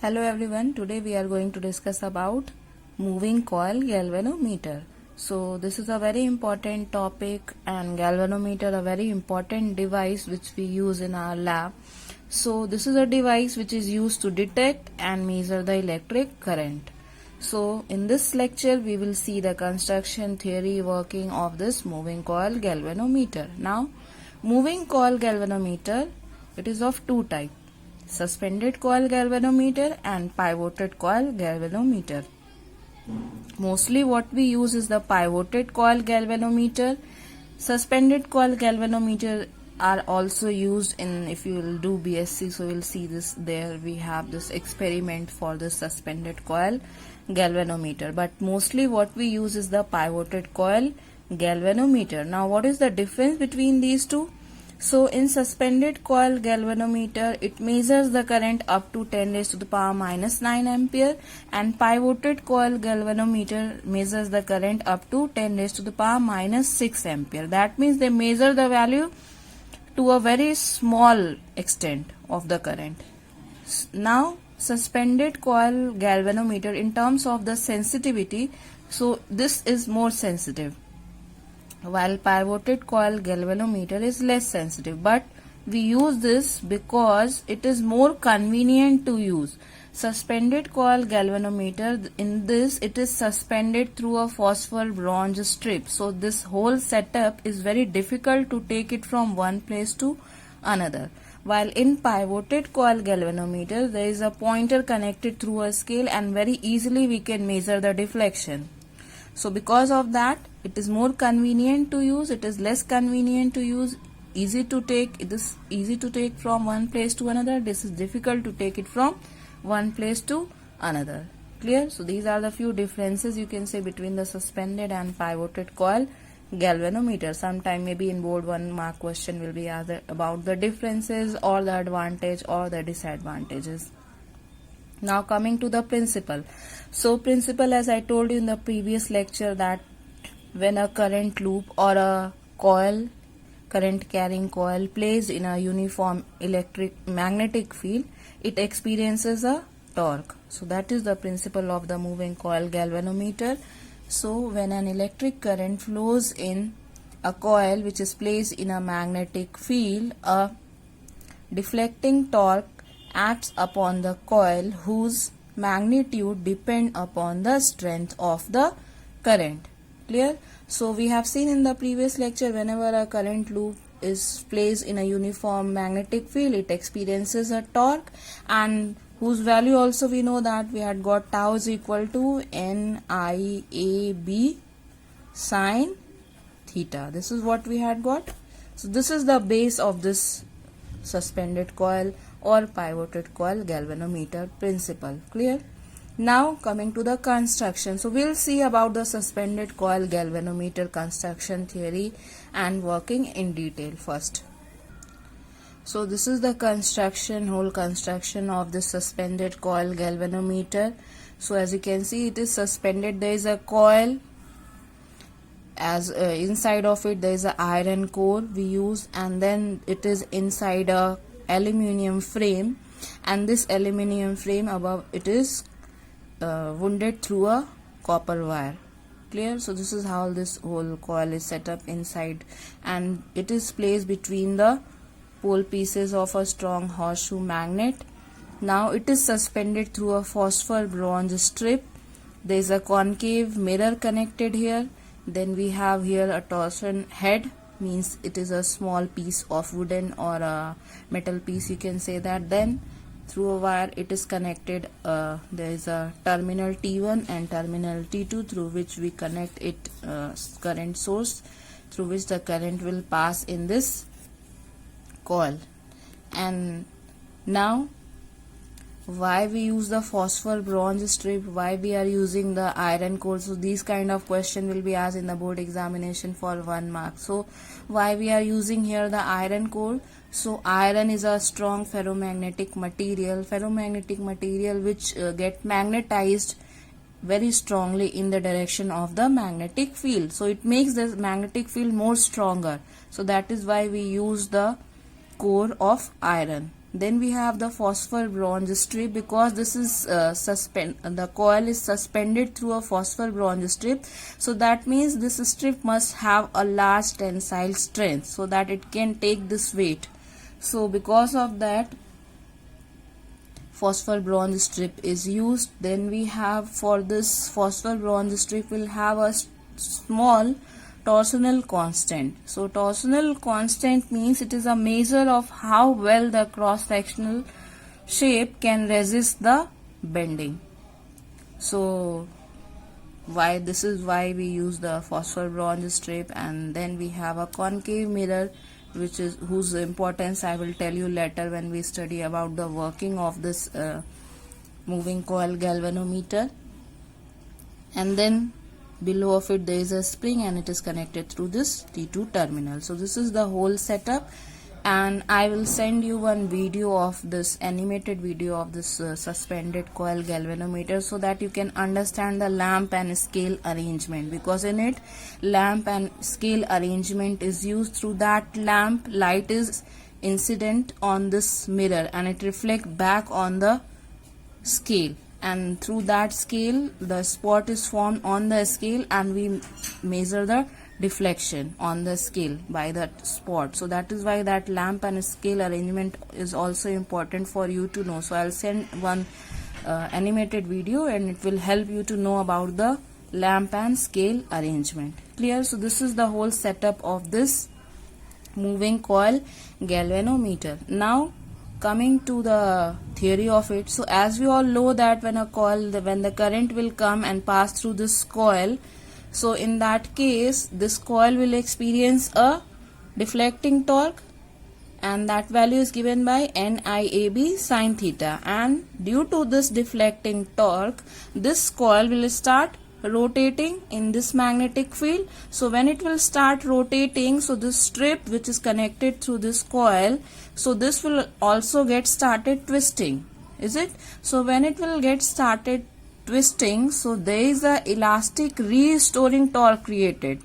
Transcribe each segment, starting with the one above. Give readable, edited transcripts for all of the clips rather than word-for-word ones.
Hello everyone, today we are going to discuss about moving coil galvanometer. So this is a very important topic, and galvanometer a very important device which we use in our lab. So this is a device which is used to detect and measure the electric current. So in this lecture we will see the construction, theory, working of this moving coil galvanometer. Now moving coil galvanometer, it is of two types: suspended coil galvanometer and pivoted coil galvanometer. Mostly what we use is the pivoted coil galvanometer. Suspended coil galvanometer are also used in, if you will do BSc, so you'll see this there. We have this experiment for the suspended coil galvanometer, but mostly what we use is the pivoted coil galvanometer. Now what is the difference between these two? So in suspended coil galvanometer, it measures the current up to 10 raised to the power minus 9 ampere, and pivoted coil galvanometer measures the current up to 10 raised to the power minus 6 ampere. That means they measure the value to a very small extent of the current. Now suspended coil galvanometer, in terms of the sensitivity, so this is more sensitive, while pivoted coil galvanometer is less sensitive, but we use this because it is more convenient to use. Suspended coil galvanometer, in this it is suspended through a phosphor bronze strip, so this whole setup is very difficult to take it from one place to another. While in pivoted coil galvanometer, there is a pointer connected through a scale, and very easily we can measure the deflection. So because of that, it is more convenient to use, it is less convenient to use, easy to take. It is easy to take from one place to another. This is difficult to take it from one place to another. Clear? So these are the few differences you can say between the suspended and pivoted coil galvanometer. Sometime maybe in board 1 mark question will be asked about the differences or the advantage or the disadvantages. Now coming to the principle. So principle, as I told you in the previous lecture, that when a current loop or a coil, current carrying coil, placed in a uniform magnetic field, it experiences a torque. So that is the principle of the moving coil galvanometer. So when an electric current flows in a coil which is placed in a magnetic field, a deflecting torque acts upon the coil whose magnitude depend upon the strength of the current. Clear? So we have seen in the previous lecture, whenever a current loop is placed in a uniform magnetic field, it experiences a torque, and whose value also we know that we had got tau is equal to NIAB sine theta. This is what we had got. So this is the base of this suspended coil or pivoted coil galvanometer principle. Clear? Now coming to the construction. So we'll see about the suspended coil galvanometer construction, theory and working in detail first. So this is the construction, whole construction of the suspended coil galvanometer. So as you can see, it is suspended. There is a coil, as inside of it there is an iron core we use, and then it is inside a aluminium frame, and this aluminium frame above it is wounded through a copper wire. Clear? So this is how this whole coil is set up inside, and it is placed between the pole pieces of a strong horseshoe magnet. Now it is suspended through a phosphor bronze strip. There is a concave mirror connected here. Then we have here a torsion head, means it is a small piece of wooden or a metal piece, you can say that. Then through a wire it is connected, there is a terminal T1 and terminal T2 through which we connect it current source, through which the current will pass in this coil. And now why we use the phosphor bronze strip, why we are using the iron core? So these kind of question will be asked in the board examination for 1 mark. So why we are using here the iron core? So iron is a strong ferromagnetic material which get magnetized very strongly in the direction of the magnetic field. So it makes the magnetic field more stronger. So that is why we use the core of iron. Then we have the phosphor bronze strip, because this is the coil is suspended through a phosphor bronze strip, so that means this strip must have a large tensile strength so that it can take this weight. So because of that, phosphor bronze strip is used. Then we have, for this phosphor bronze strip, will have a small torsional constant. So torsional constant means it is a measure of how well the cross-sectional shape can resist the bending. So this is why we use the phosphor bronze strip. And then we have a concave mirror, whose importance I will tell you later when we study about the working of this moving coil galvanometer. And then below of it there is a spring, and it is connected through this T2 terminal. So this is the whole setup, and I will send you one video of this, animated video of this suspended coil galvanometer, so that you can understand the lamp and scale arrangement, because in it lamp and scale arrangement is used. Through that lamp, light is incident on this mirror and it reflects back on the scale, and through that scale the spot is formed on the scale, and we measure the deflection on the scale by that spot. So that is why that lamp and scale arrangement is also important for you to know. So I'll send one animated video, and it will help you to know about the lamp and scale arrangement. Clear? So this is the whole setup of this moving coil galvanometer. Now coming to the theory of it. So as we all know that when the current will come and pass through this coil, so in that case this coil will experience a deflecting torque, and that value is given by NIAB sin theta. And due to this deflecting torque, this coil will start rotating in this magnetic field. So when it will start rotating, so this strip which is connected through this coil, so this will also get started twisting, is it? So when it will get started twisting, so there is a elastic restoring torque created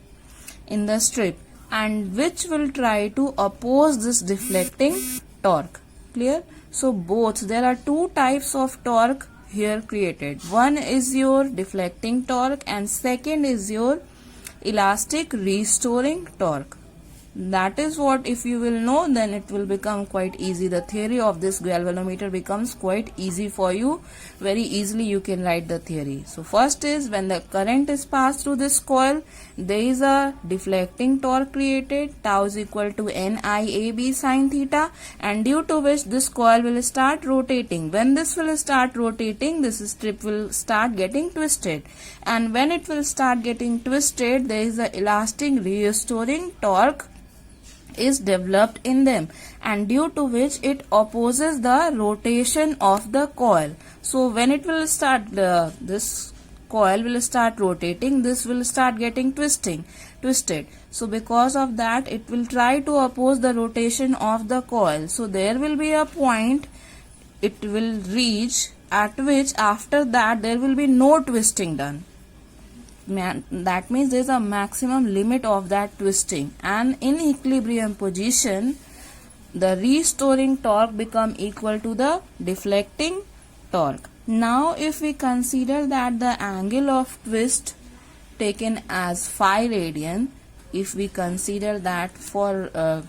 in the strip, and which will try to oppose this deflecting torque. Clear? So there are two types of torque here created. One is your deflecting torque, and second is your elastic restoring torque. That is what, if you will know, then it will become quite easy. The theory of this galvanometer becomes quite easy for you. Very easily you can write the theory. So first is, when the current is passed through this coil, there is a deflecting torque created. Tau is equal to NIAB sin theta, and due to which this coil will start rotating. When this will start rotating, this strip will start getting twisted, and when it will start getting twisted, there is a elastic restoring torque is developed in them, and due to which it opposes the rotation of the coil. So when it will start, this coil will start rotating, this will start getting twisted. So because of that, it will try to oppose the rotation of the coil. So there will be a point it will reach, at which after that there will be no twisting done. That means there is a maximum limit of that twisting, and in equilibrium position the restoring torque become equal to the deflecting torque. Now if we consider that the angle of twist taken as phi radian, if we consider that for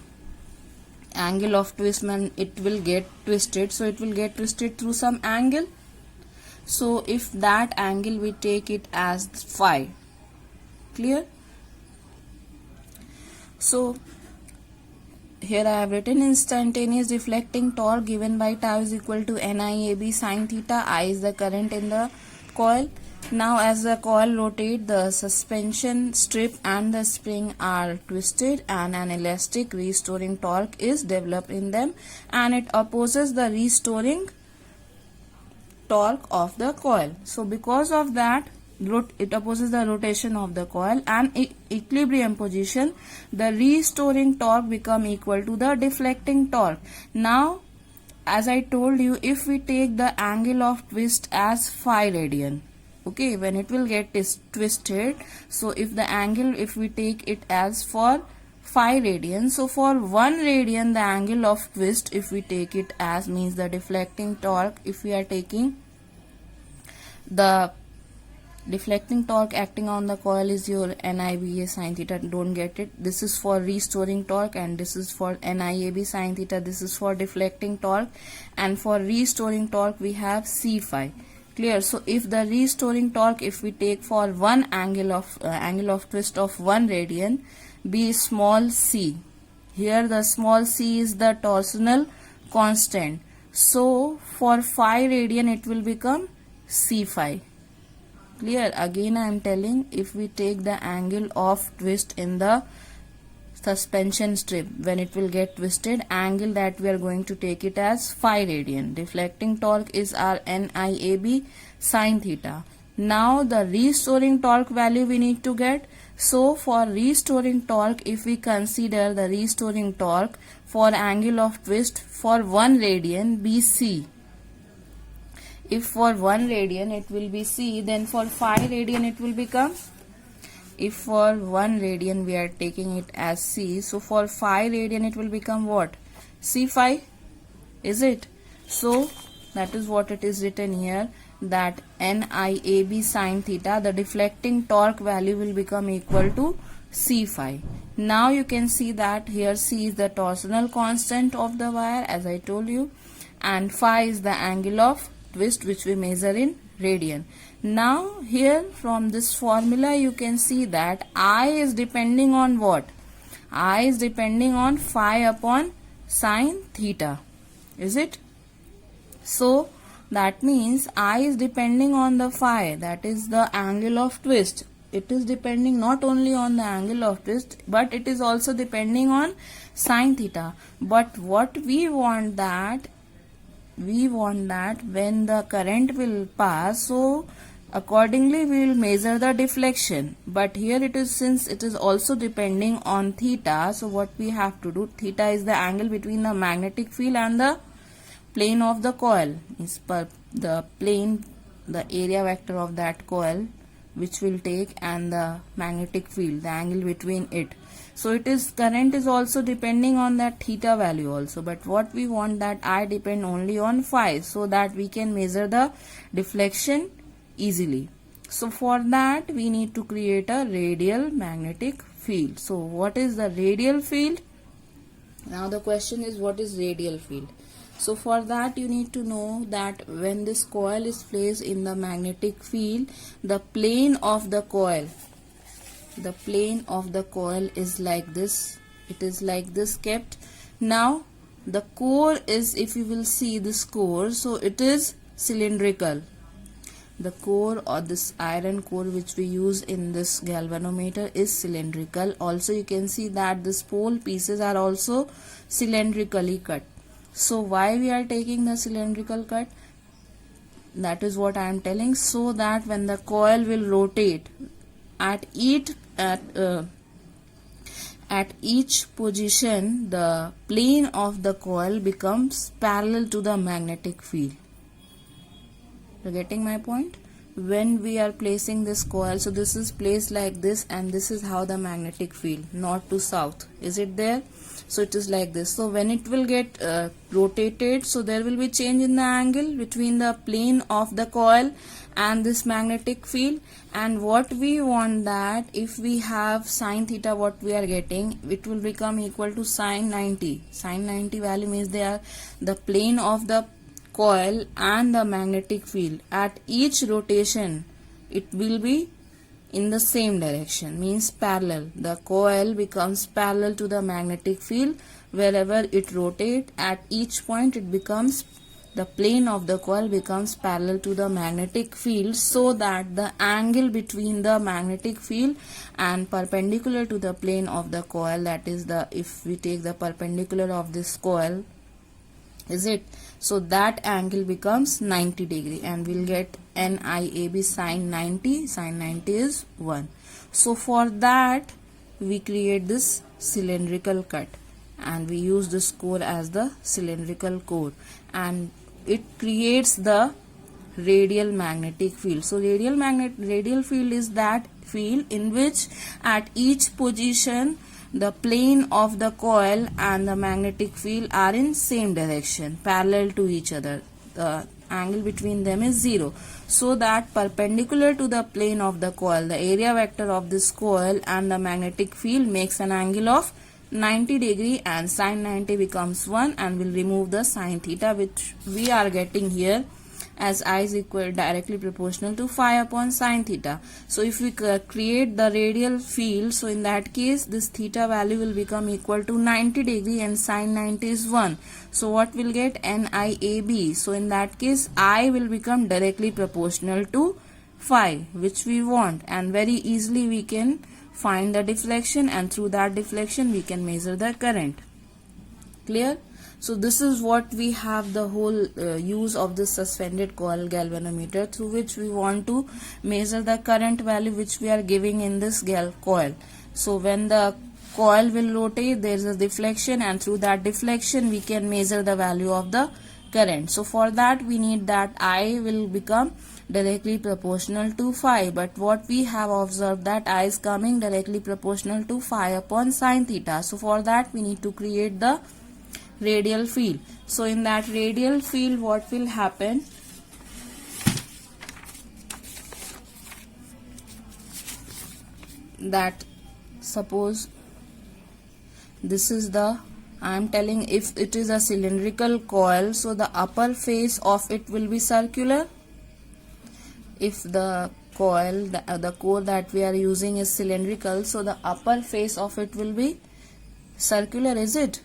angle of twist, it will get twisted, so it will get twisted through some angle. So if that angle we take it as phi. Clear? So here I have written instantaneous deflecting torque given by tau is equal to NIAB sin theta. I is the current in the coil. Now as the coil rotates, the suspension strip and the spring are twisted, and an elastic restoring torque is developed in them, and it opposes the restoring torque of the coil. So because of that, it opposes the rotation of the coil, and equilibrium position, the restoring torque become equal to the deflecting torque. Now as I told you, if we take the angle of twist as phi radian, okay, when it will get twisted, so if the angle, if we take it as for 5 radian. So for 1 radian, the angle of twist, if we take it as, means the deflecting torque, if we are taking the deflecting torque acting on the coil is your NIBA sin theta. Don't get it. This is for restoring torque and this is for NIAB sin theta. This is for deflecting torque, and for restoring torque we have C phi. Clear? So if the restoring torque, if we take for one angle of twist of 1 radian, be small c. Here the small c is the torsional constant. So for 5 radian it will become C phi. Clear? Again I am telling, if we take the angle of twist in the suspension strip, when it will get twisted, angle that we are going to take it as 5 radian. Deflecting torque is our NIAB sin theta. Now the restoring torque value we need to get. So for restoring torque, if we consider the restoring torque for angle of twist for 1 radian be C. If for 1 radian it will be C, then for 5 radian it will become, if for 1 radian we are taking it as C, so for 5 radian it will become what? C phi, is it? So that is what it is written here, that NIAB sin theta, the deflecting torque value will become equal to C phi. Now you can see that here C is the torsional constant of the wire, as I told you, and phi is the angle of twist which we measure in radian. Now here from this formula you can see that I is depending on what? I is depending on phi upon sin theta, is it? So that means I is depending on the phi, that is the angle of twist. It is depending not only on the angle of twist, but it is also depending on sin theta. But what we want that when the current will pass, so accordingly we will measure the deflection. But here it is, since it is also depending on theta, so what we have to do, theta is the angle between the magnetic field and the plane of the coil, is the plane, the area vector of that coil which will take, and the magnetic field, the angle between it. So it is, current is also depending on that theta value also, but what we want that I depend only on phi, so that we can measure the deflection easily. So for that we need to create a radial magnetic field. So what is the radial field? Now the question is, what is radial field? So for that you need to know that when this coil is placed in the magnetic field, the plane of the coil is like this. It is like this kept. Now the core is, if you will see this core, so it is cylindrical. The core, or this iron core which we use in this galvanometer, is cylindrical. Also you can see that this pole pieces are also cylindrically cut. So why we are taking the cylindrical cut? That is what I am telling, so that when the coil will rotate at each position, the plane of the coil becomes parallel to the magnetic field. You are getting my point? When we are placing this coil, so this is placed like this, and this is how the magnetic field, north to south, is it there? So it is like this. So when it will get rotated, so there will be change in the angle between the plane of the coil and this magnetic field. And what we want, that if we have sin theta, what we are getting, it will become equal to sin 90. Sin 90 value means they are the plane of the coil and the magnetic field. At each rotation it will be in the same direction, means parallel. The coil becomes parallel to the magnetic field wherever it rotates. At each point it becomes, the plane of the coil becomes parallel to the magnetic field, so that the angle between the magnetic field and perpendicular to the plane of the coil, that is the, if we take the perpendicular of this coil, is it, so that angle becomes 90 degree, and we'll get NIAB sin 90. Sin 90 is 1. So for that we create this cylindrical cut, and we use this core as the cylindrical core, and it creates the radial magnetic field. So radial field is that field in which at each position the plane of the coil and the magnetic field are in same direction, parallel to each other. The angle between them is 0. So that perpendicular to the plane of the coil, the area vector of this coil and the magnetic field makes an angle of 90 degree, and sin 90 becomes 1, and we'll remove the sin theta, which we are getting here as I is equal directly proportional to phi upon sin theta. So if we create the radial field, so in that case this theta value will become equal to 90 degree and sin 90 is 1. So what will get? NIAB. So in that case I will become directly proportional to phi, which we want, and very easily we can find the deflection, and through that deflection we can measure the current. Clear? So this is what we have the whole use of this suspended coil galvanometer, through which we want to measure the current value which we are giving in this coil. So when the coil will rotate, there is a deflection, and through that deflection we can measure the value of the current. So for that we need that I will become directly proportional to phi, but what we have observed that I is coming directly proportional to phi upon sin theta. So for that we need to create the radial field. So in that radial field what will happen? That suppose this is the, I am telling, if it is a cylindrical coil, so the upper face of it will be circular. If the coil, the core that we are using is cylindrical, so the upper face of it will be circular, is it?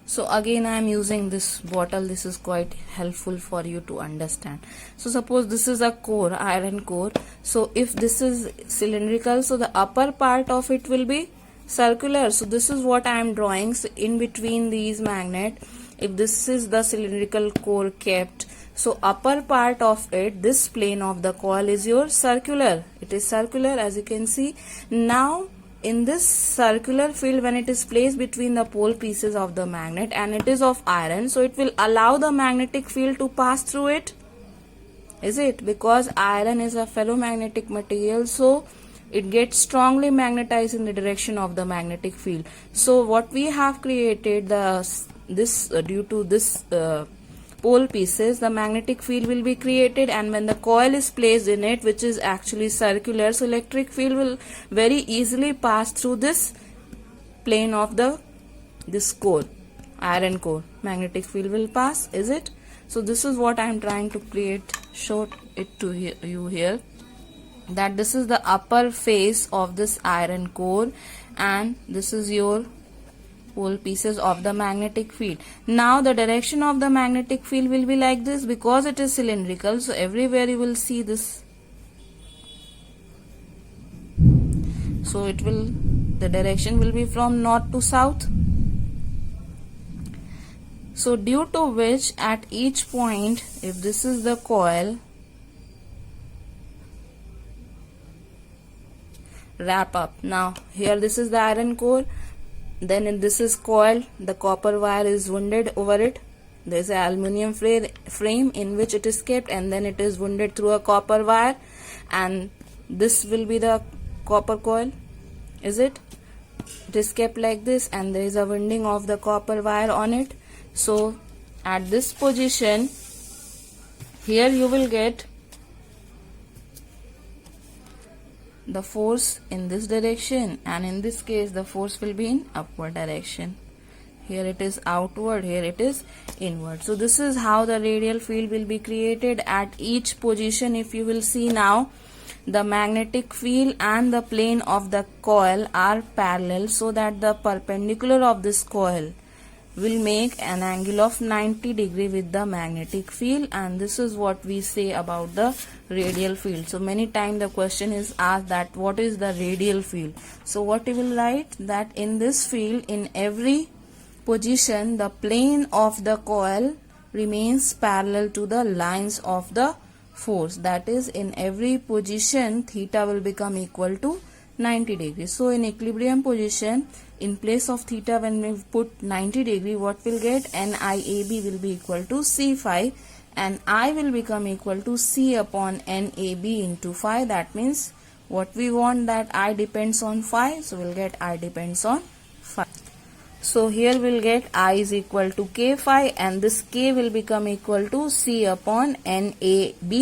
So again I am using this bottle. This is quite helpful for you to understand. So suppose this is a core, iron core. So if this is cylindrical, so the upper part of it will be circular. So this is what I am drawing. So in between these magnet, if this is the cylindrical core kept, so upper part of it, this plane of the coil is your circular. It is circular, as you can see. Now in this circular field, when it is placed between the pole pieces of the magnet and it is of iron, so it will allow the magnetic field to pass through it, is it? Because iron is a ferromagnetic material, so it gets strongly magnetized in the direction of the magnetic field. So what we have created, due to this pole pieces, the magnetic field will be created, and when the coil is placed in it, which is actually circular, so electric field will very easily pass through this plane of this core, iron core. Magnetic field will pass, is it? So this is what I am trying to show it to you here, that this is the upper face of this iron core, and this is your pole pieces of the magnetic field. Now the direction of the magnetic field will be like this, because it is cylindrical, so everywhere you will see this. So the direction will be from north to south. So due to which at each point, if this is the coil, wrap up. Now here this is the iron core, then this is coil, the copper wire is wounded over it, there is an aluminium frame in which it is kept, and then it is wounded through a copper wire, and this will be the copper coil, is it? It is kept like this, and there is a winding of the copper wire on it. So at this position here you will get the force in this direction, and in this case the force will be in upward direction. Here it is outward, here it is inward. So this is how the radial field will be created at each position. If you will see now, the magnetic field and the plane of the coil are parallel, so that the perpendicular of this coil will make an angle of 90 degree with the magnetic field, and this is what we say about the radial field. So many times the question is asked that what is the radial field. So what you will write, that in this field, in every position, the plane of the coil remains parallel to the lines of the force. That is, in every position theta will become equal to 90 degrees. So in equilibrium position, in place of theta, when we put 90 degree, what will get? NIAB will be equal to C phi, and I will become equal to C upon NAB into phi. That means What we want, that I depends on phi, so we'll get I depends on phi. So here we'll get I is equal to k phi, and this k will become equal to C upon NAB,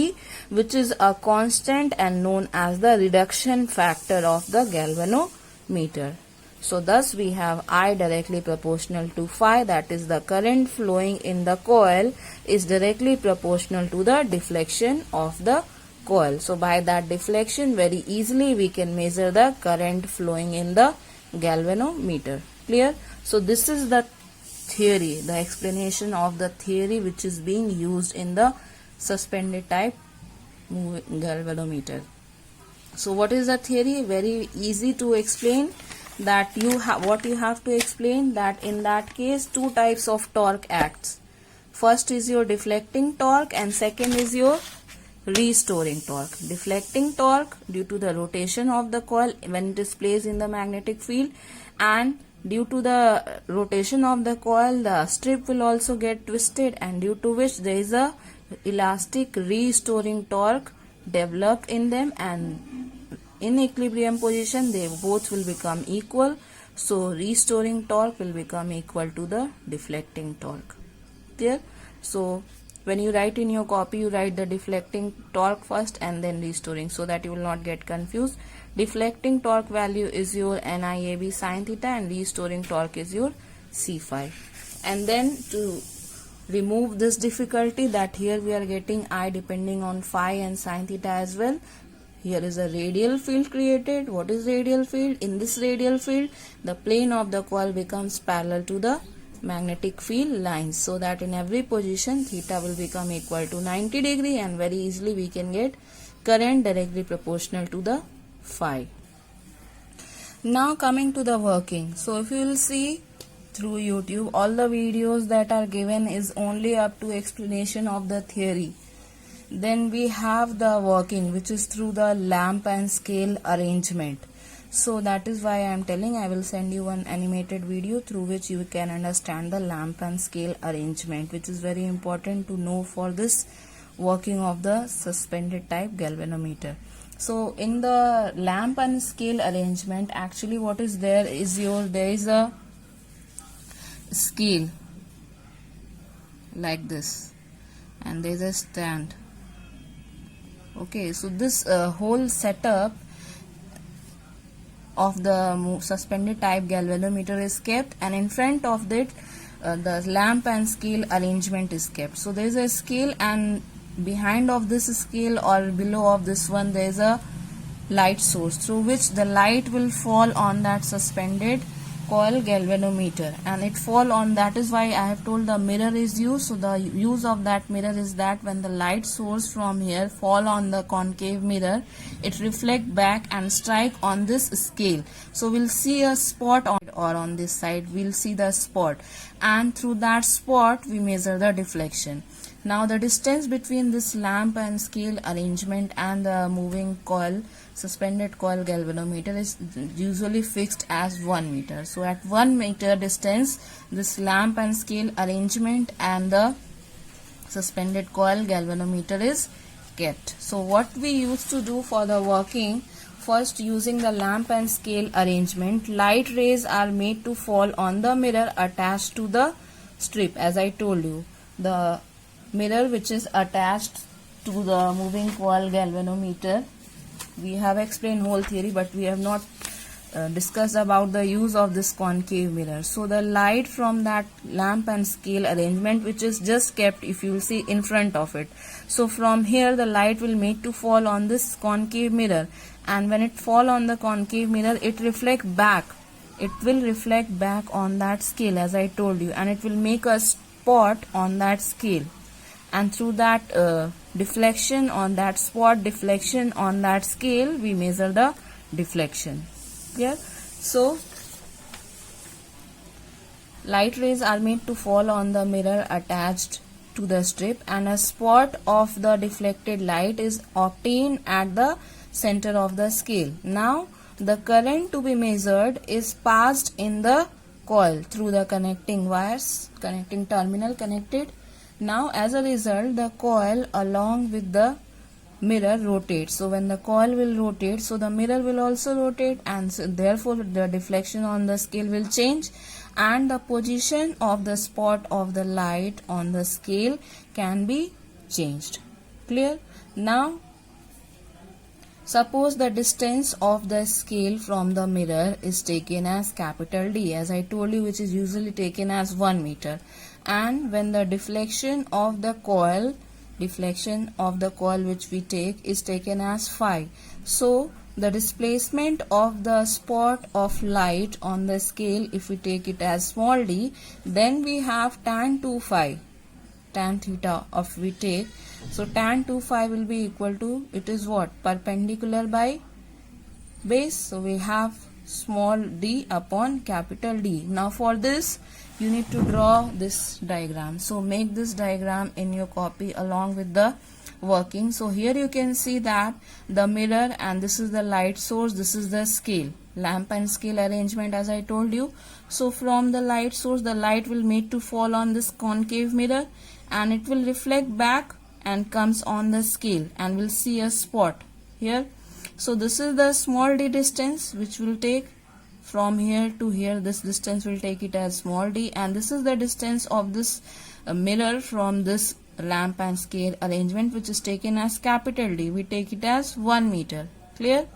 which is a constant and known as the reduction factor of the galvanometer. So thus we have I directly proportional to phi, that is the current flowing in the coil is directly proportional to the deflection of the coil. So by that deflection, very easily we can measure the current flowing in the galvanometer. Clear? So this is the theory, the explanation of the theory which is being used in the suspended type galvanometer. So what is the theory? Very easy to explain. That what you have to explain, that in that case two types of torque acts. First is your deflecting torque and second is your restoring torque. Deflecting torque due to the rotation of the coil when it is placed in the magnetic field, and due to the rotation of the coil the strip will also get twisted, and due to which there is a elastic restoring torque developed in them, and in equilibrium position they both will become equal. So restoring torque will become equal to the deflecting torque. Clear? So when you write in your copy, you write the deflecting torque first and then restoring, so that you will not get confused. Deflecting torque value is your NIAB sin theta and restoring torque is your C phi. And then to remove this difficulty, that here we are getting I depending on phi and sin theta as well. Here is a radial field created. What is radial field? In this radial field, the plane of the coil becomes parallel to the magnetic field lines, so that in every position theta will become equal to 90 degree, and very easily we can get current directly proportional to the phi. Now coming to the working. So if you will see through YouTube, all the videos that are given is only up to explanation of the theory. Then we have the working, which is through the lamp and scale arrangement. So that is why I am telling, I will send you one animated video through which you can understand the lamp and scale arrangement, which is very important to know for this working of the suspended type galvanometer. So in the lamp and scale arrangement, actually what is there is there is a scale like this, and there is a stand. Okay, so this whole setup of the suspended type galvanometer is kept, and in front of it the lamp and scale arrangement is kept. So there is a scale, and behind of this scale or below of this one there is a light source through which the light will fall on that suspended coil galvanometer, and it fall on, that is why I have told the mirror is used. So the use of that mirror is that when the light source from here fall on the concave mirror, it reflect back and strike on this scale. So we'll see a spot on, or on this side we'll see the spot, and through that spot we measure the deflection. Now the distance between this lamp and scale arrangement and the moving coil, suspended coil galvanometer, is usually fixed as 1 meter. So at 1 meter distance, this lamp and scale arrangement and the suspended coil galvanometer is kept. So what we used to do for the working, first using the lamp and scale arrangement, light rays are made to fall on the mirror attached to the strip. As I told you, the mirror which is attached to the moving coil galvanometer, we have explained whole theory, but we have not discussed about the use of this concave mirror. So the light from that lamp and scale arrangement, which is just kept, if you will see, in front of it. So from here the light will make to fall on this concave mirror, and when it fall on the concave mirror, it reflect back. It will reflect back on that scale, as I told you, and it will make a spot on that scale. And through that deflection on that spot, deflection on that scale, we measure the deflection. Clear? So light rays are made to fall on the mirror attached to the strip, and a spot of the deflected light is obtained at the center of the scale. Now the current to be measured is passed in the coil through the connecting wires, connecting terminal connected. Now as a result, the coil along with the mirror rotates. So when the coil will rotate, so the mirror will also rotate, and so therefore the deflection on the scale will change, and the position of the spot of the light on the scale can be changed. Clear? Now suppose the distance of the scale from the mirror is taken as capital D, as I told you, which is usually taken as 1 meter, and when the deflection of the coil which we take is taken as phi. So the displacement of the spot of light on the scale, if we take it as small d, then we have tan 2 phi, tan theta of we take. So tan 2 phi will be equal to, it is what, perpendicular by base. So we have small d upon capital D. Now for this you need to draw this diagram. So make this diagram in your copy along with the working. So here you can see that the mirror, and this is the light source, this is the scale, lamp and scale arrangement as I told you. So from the light source, the light will need to fall on this concave mirror, and it will reflect back and comes on the scale, and we'll see a spot here. So this is the small d distance which will take from here to here. This distance will take it as small d, and this is the distance of this mirror from this lamp and scale arrangement, which is taken as capital D. We take it as 1 meter. Clear?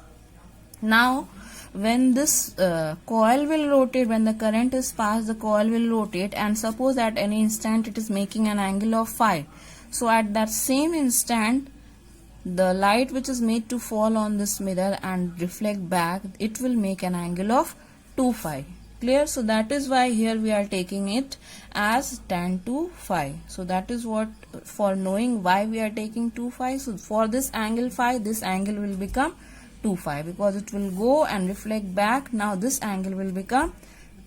Now when this coil will rotate, when the current is passed, the coil will rotate, and suppose at any instant it is making an angle of phi. So at that same instant, the light which is made to fall on this mirror and reflect back, it will make an angle of 2 phi. Clear? So that is why here we are taking it as tan 2 phi. So that is what, for knowing why we are taking 2 phi. So for this angle phi, this angle will become 2 phi, because it will go and reflect back. Now this angle will become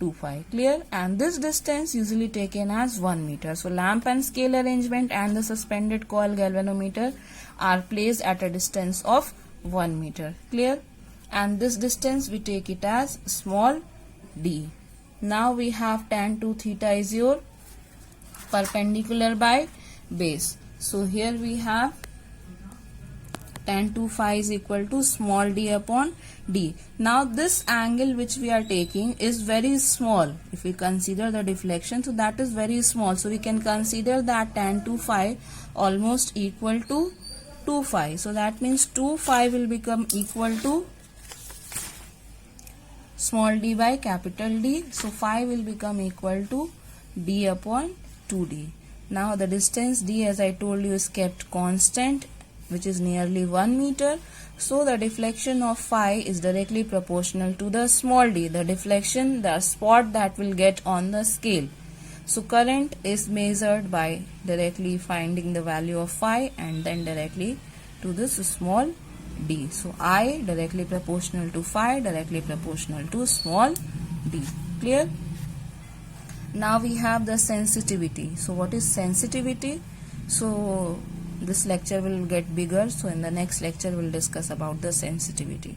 2 phi. Clear? And this distance usually taken as 1 meter. So lamp and scale arrangement and the suspended coil galvanometer are placed at a distance of 1 meter. Clear? And this distance we take it as small d. Now we have tan 2 theta is your perpendicular by base. So here we have tan 2 phi is equal to small d upon d. Now this angle which we are taking is very small. If we consider the deflection, so that is very small. So we can consider that tan 2 phi almost equal to 2 phi. So that means 2 phi will become equal to small d by capital D. So phi will become equal to d upon 2d. Now the distance d, as I told you, is kept constant, which is nearly 1 meter. So the deflection of phi is directly proportional to the small d, the deflection, the spot that will get on the scale. So current is measured by directly finding the value of phi and then directly to this small d. So I directly proportional to phi, directly proportional to small d. Clear? Now we have the sensitivity. So what is sensitivity? So this lecture will get bigger. So in the next lecture we'll discuss about the sensitivity.